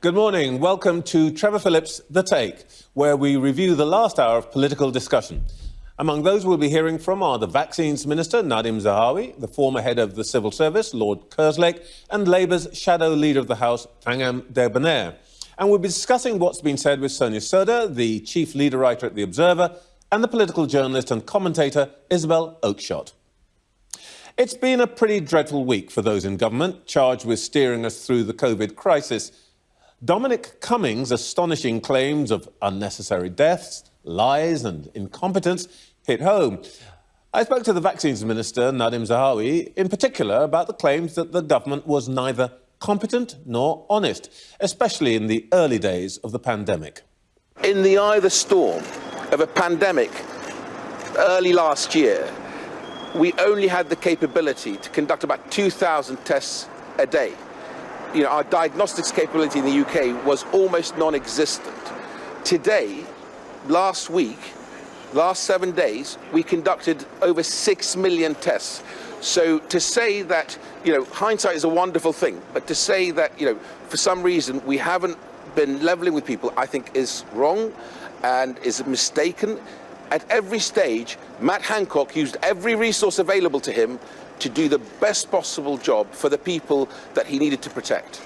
Good morning. Welcome to Trevor Phillips' The Take, where we review the last hour of political discussion. Among those we'll be hearing from are the Vaccines Minister, Nadhim Zahawi, the former head of the Civil Service, Lord Kerslake, and Labour's shadow leader of the House, Thangam Debbonaire. And we'll be discussing what's been said with Sonia Sodha, the chief leader writer at The Observer, and the political journalist and commentator, Isabel Oakeshott. It's been a pretty dreadful week for those in government charged with steering us through the COVID crisis. Dominic Cummings' astonishing claims of unnecessary deaths, lies and incompetence hit home. I spoke to the Vaccines Minister, Nadhim Zahawi, in particular about the claims that the government was neither competent nor honest, especially in the early days of the pandemic. In the eye of the storm of a pandemic early last year, we only had the capability to conduct about 2,000 tests a day. Our diagnostics capability in the UK was almost non-existent. Today, last week, last 7 days, we conducted over 6 million tests. So to say that, hindsight is a wonderful thing, but to say that, for some reason we haven't been levelling with people, I think is wrong and is mistaken. At every stage, Matt Hancock used every resource available to him to do the best possible job for the people that he needed to protect.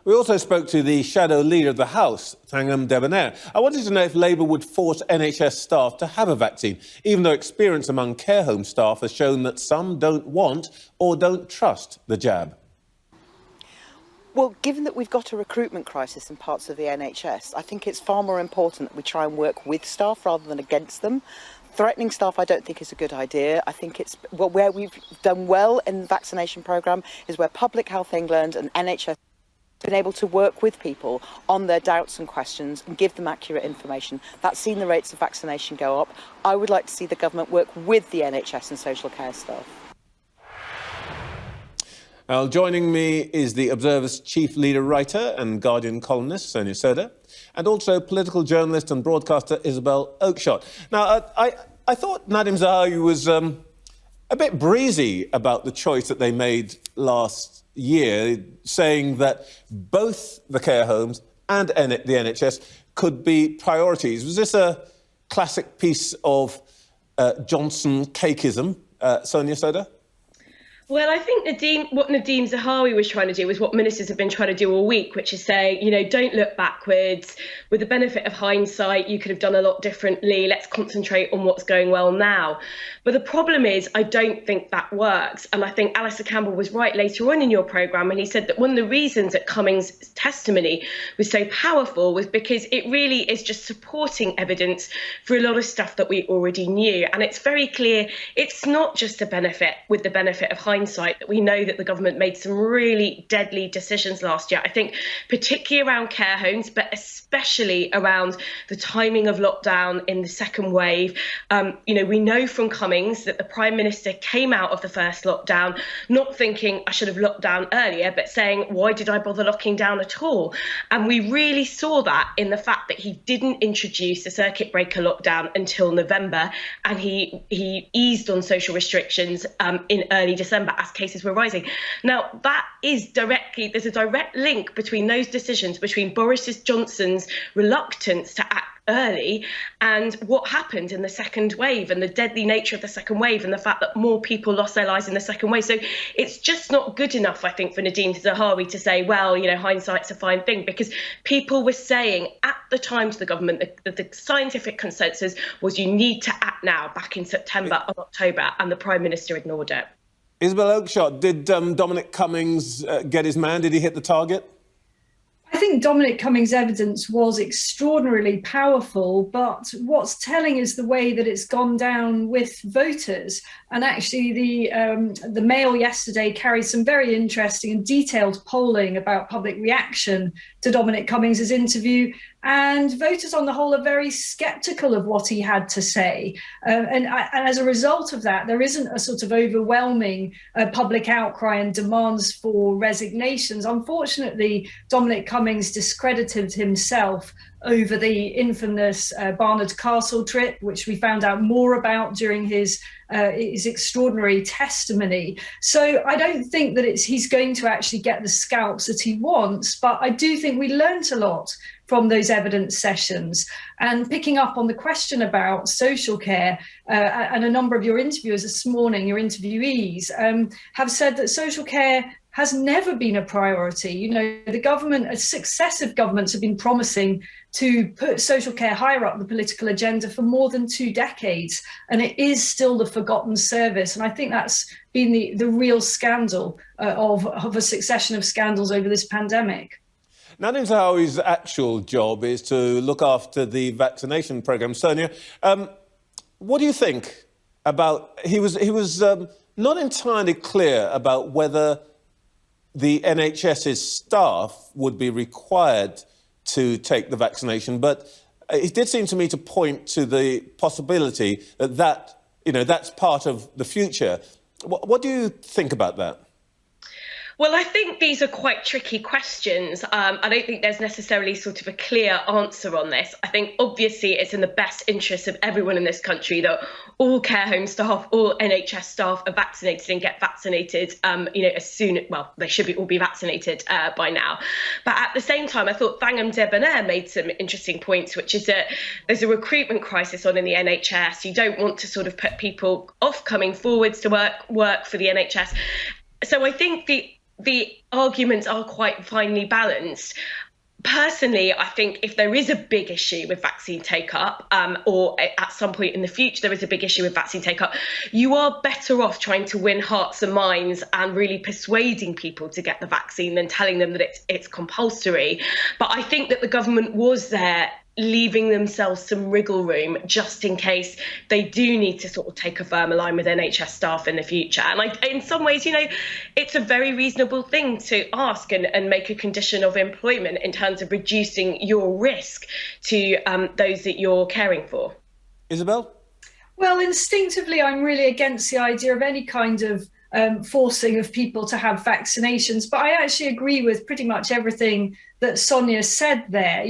We also spoke to the shadow leader of the House, Thangam Debbonaire. I wanted to know if Labour would force NHS staff to have a vaccine, even though experience among care home staff has shown that some don't want or don't trust the jab. Well, given that we've got a recruitment crisis in parts of the NHS, I think it's far more important that we try and work with staff rather than against them. Threatening staff, I don't think, is a good idea. I think where we've done well in the vaccination programme is where Public Health England and NHS have been able to work with people on their doubts and questions and give them accurate information. That's seen the rates of vaccination go up. I would like to see the government work with the NHS and social care staff. Well, joining me is the Observer's chief leader writer and Guardian columnist, Sonia Sodha, and also political journalist and broadcaster Isabel Oakeshott. Now, I thought Nadhim Zahawi was a bit breezy about the choice that they made last year, saying that both the care homes and the NHS could be priorities. Was this a classic piece of Johnson cakeism, Sonia Sodha? Well, I think what Nadhim Zahawi was trying to do was what ministers have been trying to do all week, which is say, don't look backwards. With the benefit of hindsight, you could have done a lot differently. Let's concentrate on what's going well now. But the problem is, I don't think that works. And I think Alistair Campbell was right later on in your programme, and he said that one of the reasons that Cummings' testimony was so powerful was because it really is just supporting evidence for a lot of stuff that we already knew. And it's very clear it's not just a benefit with the benefit of hindsight that we know that the government made some really deadly decisions last year. I think particularly around care homes, but especially around the timing of lockdown in the second wave. We know from Cummings that the Prime Minister came out of the first lockdown not thinking I should have locked down earlier, but saying, why did I bother locking down at all? And we really saw that in the fact that he didn't introduce a circuit breaker lockdown until November, and he eased on social restrictions in early December as cases were rising. Now, there's a direct link between those decisions, between Boris Johnson's reluctance to act early and what happened in the second wave and the deadly nature of the second wave and the fact that more people lost their lives in the second wave. So it's just not good enough, I think, for Nadhim Zahawi to say, well, hindsight's a fine thing, because people were saying at the time to the government that the scientific consensus was you need to act now, back in September or October, and the Prime Minister ignored it. Isabel Oakeshott, did Dominic Cummings get his man? Did he hit the target? I think Dominic Cummings' evidence was extraordinarily powerful, but what's telling is the way that it's gone down with voters. And actually, the Mail yesterday carried some very interesting and detailed polling about public reaction to Dominic Cummings' interview. And voters on the whole are very sceptical of what he had to say. And as a result of that, there isn't a sort of overwhelming public outcry and demands for resignations. Unfortunately, Dominic Cummings discredited himself over the infamous Barnard Castle trip, which we found out more about during his extraordinary testimony. So I don't think that he's going to actually get the scalps that he wants, but I do think we learnt a lot from those evidence sessions. And picking up on the question about social care, and a number of your interviewers this morning, your interviewees, have said that social care has never been a priority. You know, the government, successive governments have been promising to put social care higher up the political agenda for more than 2 decades, and it is still the forgotten service. And I think that's been the real scandal of a succession of scandals over this pandemic. Nadim Zahawi's actual job is to look after the vaccination programme. Sonia, what do you think about... He was not entirely clear about whether the NHS's staff would be required to take the vaccination, but it did seem to me to point to the possibility that that's part of the future. What do you think about that? Well, I think these are quite tricky questions. I don't think there's necessarily sort of a clear answer on this. I think obviously it's in the best interest of everyone in this country that all care home staff, all NHS staff are vaccinated and get vaccinated, as soon, well, they should all be vaccinated by now. But at the same time, I thought Thangam Debonair made some interesting points, which is that there's a recruitment crisis on in the NHS. You don't want to sort of put people off coming forwards to work for the NHS. So I think the arguments are quite finely balanced. Personally, I think if there is a big issue with vaccine take-up, or at some point in the future there is a big issue with vaccine take-up, you are better off trying to win hearts and minds and really persuading people to get the vaccine than telling them that it's compulsory. But I think that the government was there leaving themselves some wriggle room just in case they do need to sort of take a firmer line with NHS staff in the future. And in some ways, it's a very reasonable thing to ask and make a condition of employment in terms of reducing your risk to those that you're caring for. Isabel? Well, instinctively, I'm really against the idea of any kind of forcing of people to have vaccinations. But I actually agree with pretty much everything that Sonia said there.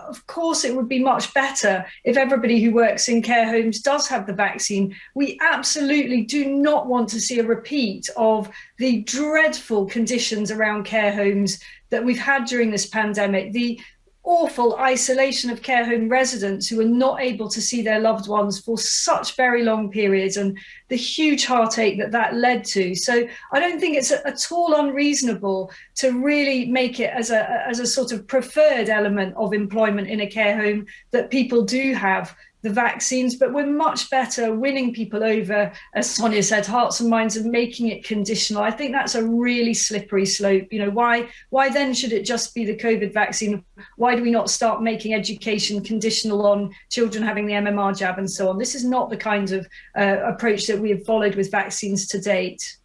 Of course, it would be much better if everybody who works in care homes does have the vaccine. We absolutely do not want to see a repeat of the dreadful conditions around care homes that we've had during this pandemic. The awful isolation of care home residents who are not able to see their loved ones for such very long periods, and the huge heartache that led to. So I don't think it's at all unreasonable to really make it as a sort of preferred element of employment in a care home that people do have the vaccines, but we're much better winning people over, as Sonia said, hearts and minds, and making it conditional. I think that's a really slippery slope. Why then should it just be the COVID vaccine? Why do we not start making education conditional on children having the MMR jab and so on? This is not the kind of approach that we have followed with vaccines to date.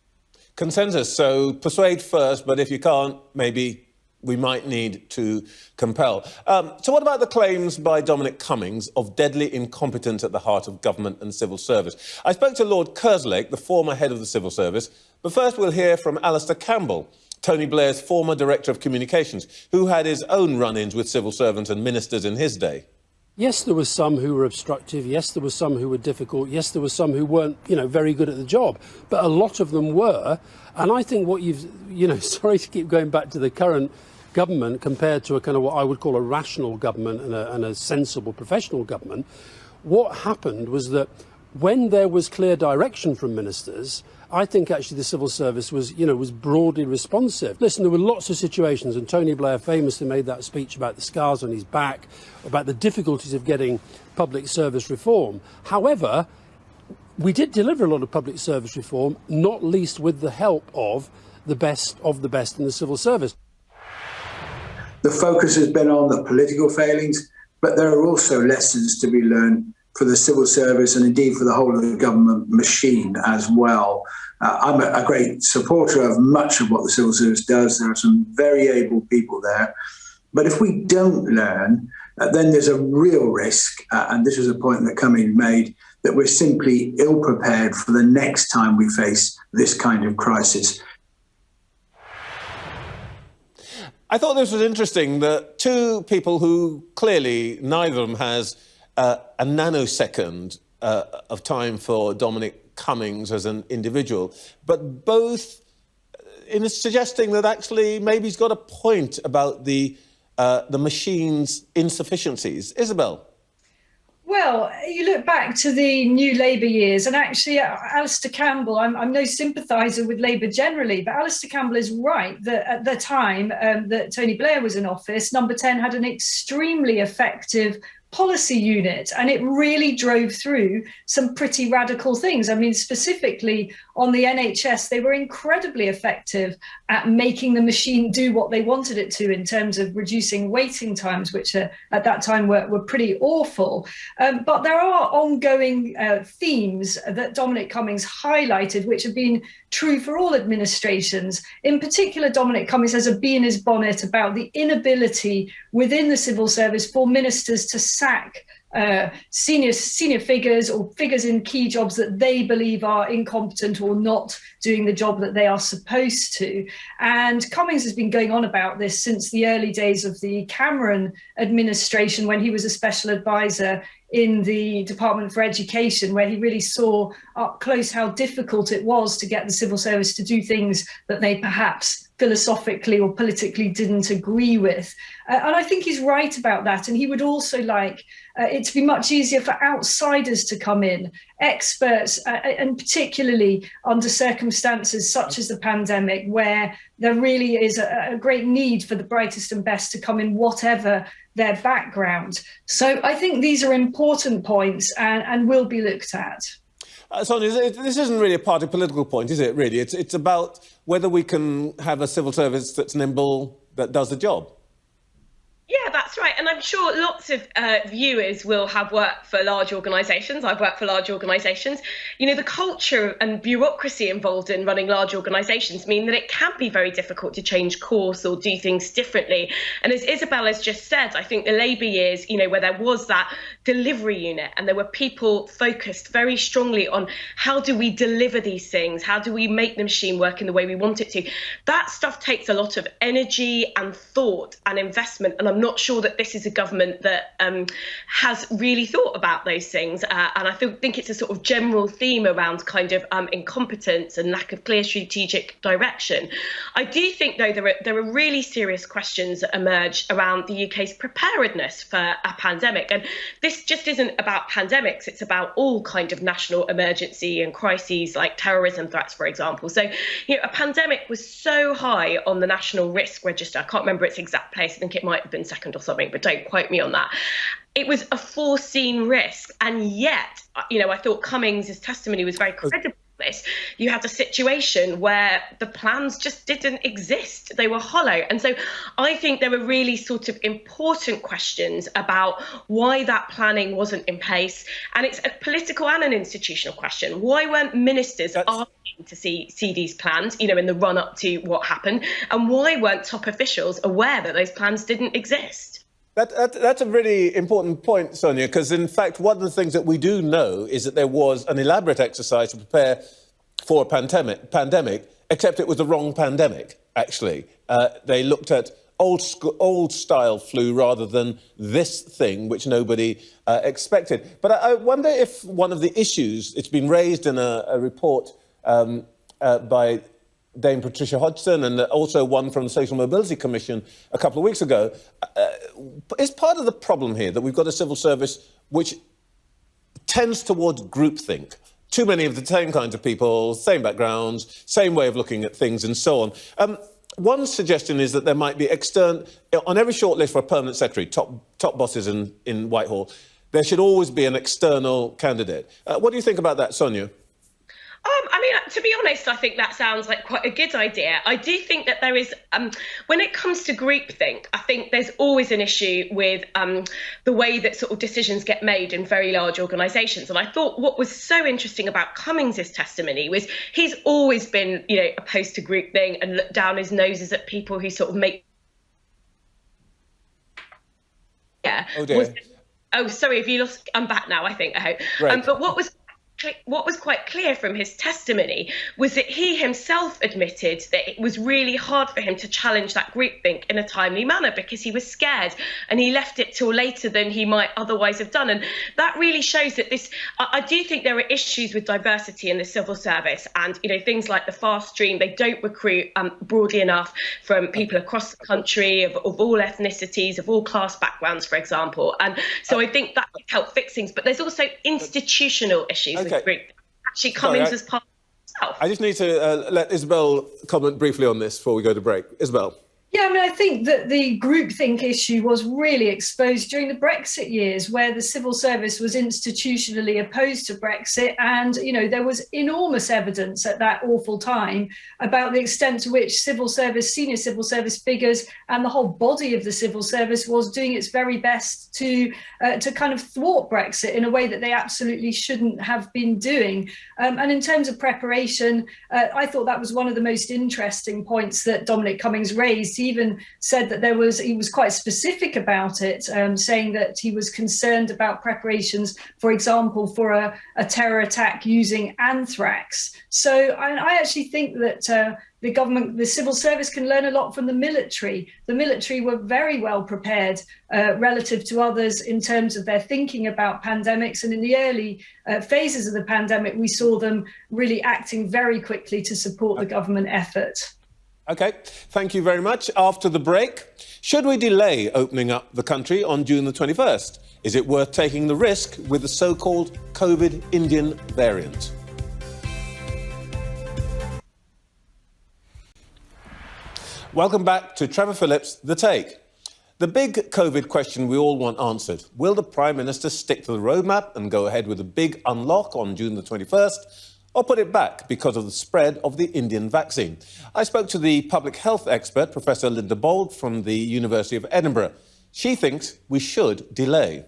Consensus, so persuade first, but if you can't, maybe we might need to compel. So what about the claims by Dominic Cummings of deadly incompetence at the heart of government and civil service? I spoke to Lord Kerslake, the former head of the civil service, but first we'll hear from Alistair Campbell, Tony Blair's former Director of Communications, who had his own run-ins with civil servants and ministers in his day. Yes, there were some who were obstructive. Yes, there were some who were difficult. Yes, there were some who weren't, very good at the job. But a lot of them were. And I think what sorry to keep going back to the current government compared to a kind of what I would call a rational government and a sensible professional government, what happened was that when there was clear direction from ministers, I think actually the civil service was broadly responsive. Listen, there were lots of situations, and Tony Blair famously made that speech about the scars on his back, about the difficulties of getting public service reform. However, we did deliver a lot of public service reform, not least with the help of the best in the civil service. The focus has been on the political failings, but there are also lessons to be learned for the civil service and indeed for the whole of the government machine as well. I'm a great supporter of much of what the civil service does. There are some very able people there. But if we don't learn, then there's a real risk, and this was a point that Cummings made, that we're simply ill-prepared for the next time we face this kind of crisis. I thought this was interesting that two people who clearly neither of them has a nanosecond of time for Dominic Cummings as an individual, but both in suggesting that actually maybe he's got a point about the machine's insufficiencies. Isabel? Well, you look back to the New Labour years, and actually, Alistair Campbell, I'm no sympathiser with Labour generally, but Alistair Campbell is right that at the time that Tony Blair was in office, Number 10 had an extremely effective policy unit, and it really drove through some pretty radical things. I mean, specifically on the NHS, they were incredibly effective at making the machine do what they wanted it to in terms of reducing waiting times, which at that time were pretty awful. But there are ongoing themes that Dominic Cummings highlighted, which have been true for all administrations. In particular, Dominic Cummings has a bee in his bonnet about the inability within the civil service for ministers to sack senior figures or figures in key jobs that they believe are incompetent or not doing the job that they are supposed to. And Cummings has been going on about this since the early days of the Cameron administration, when he was a special advisor in the Department for Education, where he really saw up close how difficult it was to get the civil service to do things that they perhaps philosophically or politically didn't agree with. And I think he's right about that. And he would also like it to be much easier for outsiders to come in, experts, and particularly under circumstances such as the pandemic, where there really is a great need for the brightest and best to come in, whatever their background. So I think these are important points and will be looked at. Sonia, this isn't really a party political point, is it, really? It's about whether we can have a civil service that's nimble, that does the job. Yeah, that's right. And I'm sure lots of viewers will have worked for large organisations. I've worked for large organisations. You know, the culture and bureaucracy involved in running large organisations mean that it can be very difficult to change course or do things differently. And as Isabel has just said, I think the Labour years, you know, where there was that delivery unit and there were people focused very strongly on how do we deliver these things? How do we make the machine work in the way we want it to? That stuff takes a lot of energy and thought and investment. And I'm not sure that this is a government that has really thought about those things. And I think it's a sort of general theme around kind of incompetence and lack of clear strategic direction. I do think, though, there are really serious questions that emerge around the UK's preparedness for a pandemic. And this just isn't about pandemics. It's about all kind of national emergency and crises like terrorism threats, for example. So, you know, a pandemic was so high on the national risk register. I can't remember its exact place. I think it might have been second or something, but don't quote me on that. It was a foreseen risk. And yet, you know, I thought Cummings' testimony was very credible. This. You had a situation where the plans just didn't exist. They were hollow. And so I think there were really sort of important questions about why that planning wasn't in place. And it's a political and an institutional question. Why weren't ministers asking to see these plans, you know, in the run up to what happened? And why weren't top officials aware that those plans didn't exist? That's a really important point, Sonia, because in fact, one of the things that we do know is that there was an elaborate exercise to prepare for a pandemic, except it was the wrong pandemic, actually. They looked at old-style flu rather than this thing, which nobody expected. But I wonder if one of the issues, it's been raised in a report by Dame Patricia Hodgson and also one from the Social Mobility Commission a couple of weeks ago, is part of the problem here that we've got a civil service which tends towards groupthink. Too many of the same kinds of people, same backgrounds, same way of looking at things and so on. One suggestion is that there might be on every shortlist for a permanent secretary, top bosses in Whitehall, there should always be an external candidate. What do you think about that, Sonia? I mean, to be honest, I think that sounds like quite a good idea. I do think that there is, when it comes to groupthink, I think there's always an issue with the way that sort of decisions get made in very large organisations. And I thought what was so interesting about Cummings' testimony was he's always been, you know, opposed to groupthink and looked down his noses at people who sort of make. Yeah. Oh dear. Oh, sorry, have you lost? I'm back now, I think, I hope. Right. But what was quite clear from his testimony was that he himself admitted that it was really hard for him to challenge that groupthink in a timely manner because he was scared, and he left it till later than he might otherwise have done. And that really shows that I do think there are issues with diversity in the civil service, and things like the fast stream, they don't recruit broadly enough from people across the country of all ethnicities, of all class backgrounds, for example. And so I think that could help fix things. But there's also institutional issues. Okay. Actually, Cummings was part of himself. I just need to let Isabel comment briefly on this before we go to break. Isabel. Yeah, I mean, I think that the groupthink issue was really exposed during the Brexit years, where the civil service was institutionally opposed to Brexit. And, there was enormous evidence at that awful time about the extent to which senior civil service figures and the whole body of the civil service was doing its very best to kind of thwart Brexit in a way that they absolutely shouldn't have been doing. And in terms of preparation, I thought that was one of the most interesting points that Dominic Cummings raised. He even said that he was quite specific about it, saying that he was concerned about preparations, for example, for a terror attack using anthrax. So I actually think that the civil service can learn a lot from the military. The military were very well prepared relative to others in terms of their thinking about pandemics. And in the early phases of the pandemic, we saw them really acting very quickly to support the government effort. OK, thank you very much. After the break, should we delay opening up the country on June the 21st? Is it worth taking the risk with the so-called COVID Indian variant? Welcome back to Trevor Phillips, The Take. The big COVID question we all want answered. Will the Prime Minister stick to the roadmap and go ahead with a big unlock on June the 21st? Or put it back because of the spread of the Indian vaccine? I spoke to the public health expert, Professor Linda Bold from the University of Edinburgh. She thinks we should delay.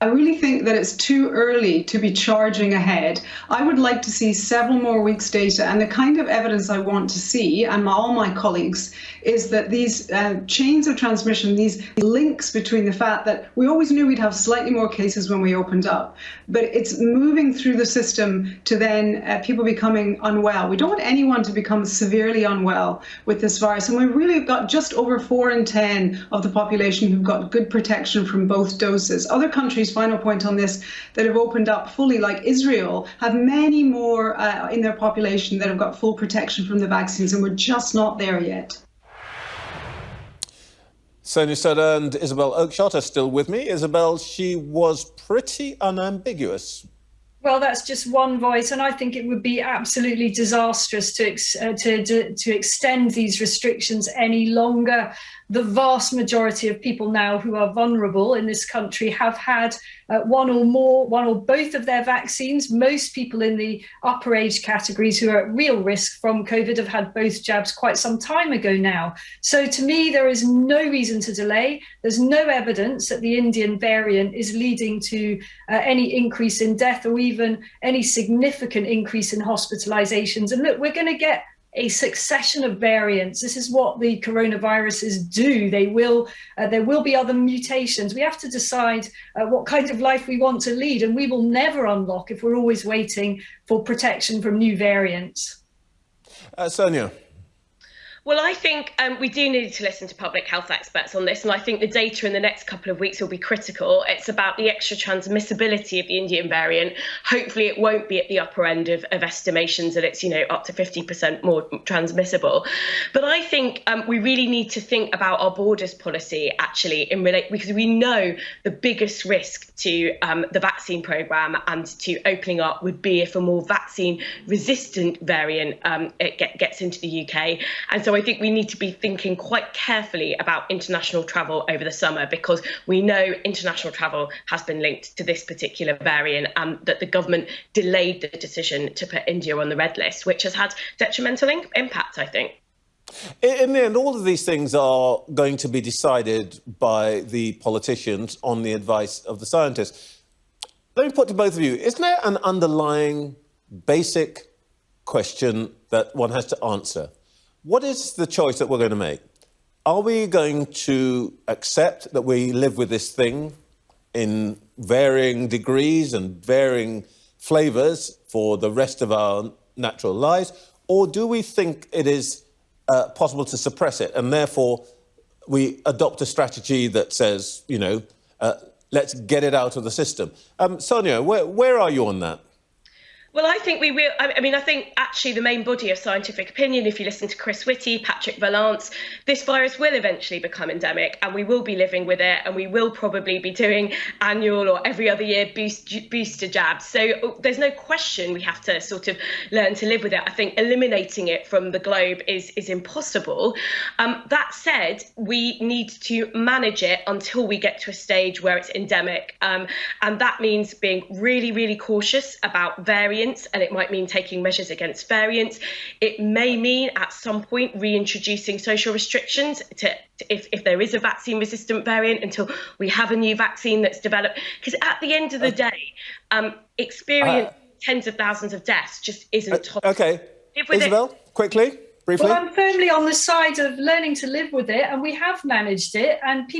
I really think that it's too early to be charging ahead. I would like to see several more weeks' data, and the kind of evidence I want to see, and all my colleagues, is that these chains of transmission, these links between the fact that we always knew we'd have slightly more cases when we opened up, but it's moving through the system to then people becoming unwell. We don't want anyone to become severely unwell with this virus, and we really have got just over 4 in 10 of the population who've got good protection from both doses. Other countries, final point on this, that have opened up fully, like Israel, have many more in their population that have got full protection from the vaccines, and we're just not there yet. Sonia Sodha and Isabel Oakeshott are still with me. Isabel, she was pretty unambiguous. Well, that's just one voice, and I think it would be absolutely disastrous to extend these restrictions any longer. The vast majority of people now who are vulnerable in this country have had one or both of their vaccines. Most people in the upper age categories who are at real risk from COVID have had both jabs quite some time ago now. So to me, there is no reason to delay. There's no evidence that the Indian variant is leading to any increase in death or even any significant increase in hospitalizations. And look, we're going to get a succession of variants. This is what the coronaviruses do. There will be other mutations. We have to decide what kind of life we want to lead, and we will never unlock if we're always waiting for protection from new variants. Sonia. Well, I think we do need to listen to public health experts on this, and I think the data in the next couple of weeks will be critical. It's about the extra transmissibility of the Indian variant. Hopefully it won't be at the upper end of estimations that it's, up to 50% more transmissible. But I think we really need to think about our borders policy, actually, because we know the biggest risk to the vaccine programme and to opening up would be if a more vaccine-resistant variant gets into the UK. And so I think we need to be thinking quite carefully about international travel over the summer, because we know international travel has been linked to this particular variant, and that the government delayed the decision to put India on the red list, which has had detrimental impact, I think. In the end, all of these things are going to be decided by the politicians on the advice of the scientists. Let me put to both of you, isn't there an underlying basic question that one has to answer? What is the choice that we're going to make? Are we going to accept that we live with this thing in varying degrees and varying flavours for the rest of our natural lives? Or do we think it is possible to suppress it, and therefore we adopt a strategy that says, let's get it out of the system? Sonia, where are you on that? Well, I think we will. I think actually the main body of scientific opinion, if you listen to Chris Whitty, Patrick Vallance, this virus will eventually become endemic, and we will be living with it, and we will probably be doing annual or every other year booster jabs. So there's no question we have to sort of learn to live with it. I think eliminating it from the globe is impossible. That said, we need to manage it until we get to a stage where it's endemic. And that means being really, really cautious about variants, and it might mean taking measures against variants. It may mean at some point reintroducing social restrictions if there is a vaccine resistant variant until we have a new vaccine that's developed. Because at the end of the day, experiencing tens of thousands of deaths just isn't tolerable. OK. Isabel, quickly. Briefly. Well, I'm firmly on the side of learning to live with it, and we have managed it, and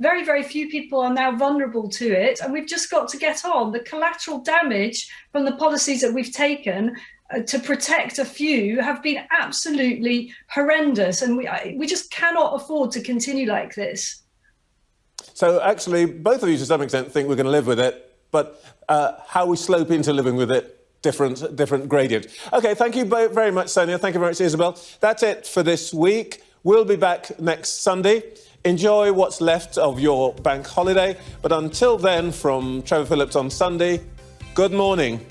very, very few people are now vulnerable to it, and we've just got to get on. The collateral damage from the policies that we've taken to protect a few have been absolutely horrendous, and we just cannot afford to continue like this. So actually, both of you to some extent think we're going to live with it, but how we slope into living with it, different gradient. OK, thank you both very much, Sonia. Thank you very much, Isabel. That's it for this week. We'll be back next Sunday. Enjoy what's left of your bank holiday. But until then, from Trevor Phillips on Sunday, good morning.